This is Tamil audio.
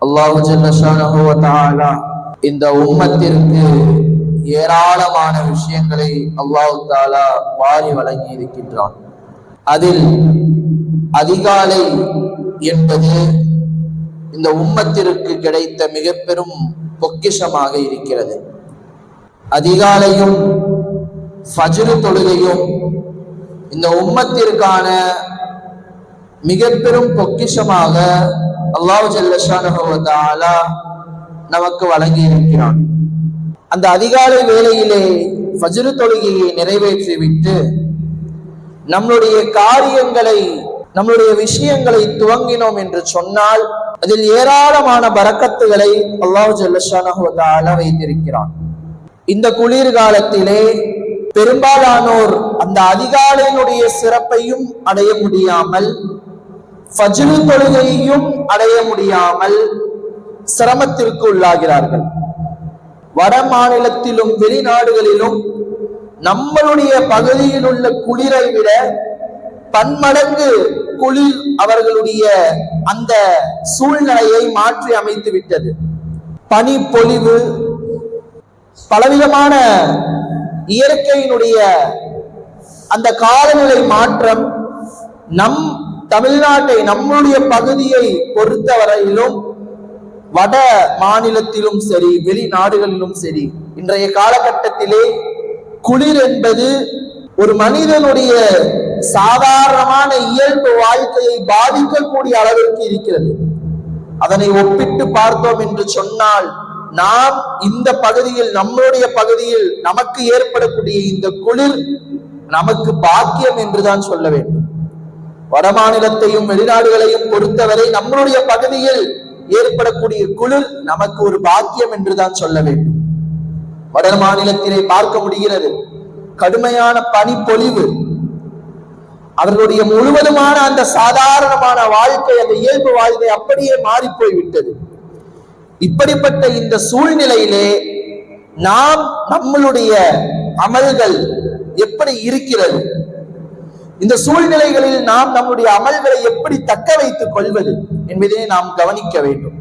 அல்லாஹு ஜல்ல ஷானஹு வ தஆலா இந்த உம்மத்திற்கு ஏராளமான விஷயங்களை அல்லாஹ் தஆலா வாரி வழங்கி இருக்கின்றான். அதில் அதிகாலை என்பது இந்த உம்மத்திற்கு கிடைத்த மிக பெரும் பொக்கிஷமாக இருக்கிறது. அதிகாலையும் ஃபஜ்ர் தொழுகையும் இந்த உம்மத்திற்கான மிக பெரும் பொக்கிஷமாக அல்லாஹ் ஜல்ல ஷானஹு வ தஆலா நமக்கு வழங்கி இருக்கிறான். அந்த அதிகாலை வேளையிலே ஃபஜ்ர் தொழுகையை நிறைவேற்றிவிட்டு நம்மளுடைய காரியங்களை, நம்மளுடைய விஷயங்களை துவங்கினோம் என்று சொன்னால் அதில் ஏராளமான பரக்கத்துகளை அல்லாஹ் ஜல்ல ஷானஹு வ தஆலா வைத்திருக்கிறான். இந்த குளிர் காலத்திலே பெரும்பாலானோர் அந்த அதிகாலையினுடைய சிறப்பையும் அடைய முடியாமல், ஃபஜ்ர் தொழுகையையும் அடைய முடியாமல் சிரமத்திற்கு உள்ளாகிறார்கள். வட மாநிலத்திலும் வெளிநாடுகளிலும் நம்மளுடைய பகுதியில் உள்ள குளிரை விட பன்மடங்கு குளிர் அவர்களுடைய அந்த சூழ்நிலையை மாற்றி அமைத்து விட்டது. பனி பொழிவு, பலவிதமான இயற்கையினுடைய அந்த காலநிலை மாற்றம் நம் தமிழ்நாட்டை, நம்முடைய பகுதியை பொறுத்தவரையிலும் வட மாநிலத்திலும் சரி வெளிநாடுகளிலும் சரி இன்றைய காலகட்டத்திலே குளிர் என்பது ஒரு மனிதனுடைய சாதாரணமான இயல்பு வாழ்க்கையை பாதிக்கக்கூடிய அளவிற்கு இருக்கிறது. அதனை ஒப்பிட்டு பார்த்தோம் என்று சொன்னால் நாம் இந்த பகுதியில், நம்மளுடைய பகுதியில் நமக்கு ஏற்படக்கூடிய இந்த குளிர் நமக்கு பாக்கியம் என்றுதான் சொல்ல வேண்டும். வட மாநிலத்தையும் வெளிநாடுகளையும் பொறுத்தவரை நம்மளுடைய பகுதியில் ஏற்படக்கூடிய குளிர் நமக்கு ஒரு பாக்கியம் என்றுதான் சொல்ல வேண்டும். வட மாநிலத்திலே பார்க்க முடிகிறது கடுமையான பனி பொழிவு, அவர்களுடைய முழுவதுமான அந்த சாதாரணமான வாழ்க்கை, அந்த இயல்பு வாழ்க்கை அப்படியே மாறி போய்விட்டது. இப்படிப்பட்ட இந்த சூழ்நிலையிலே நாம் நம்மளுடைய அமல்கள் எப்படி இருக்கிறது, இந்த சூழ்நிலைகளில் நாம் நம்முடைய அமல்களை எப்படி தக்க வைத்துக் கொள்வது என்பதை நாம் கவனிக்க வேண்டும்.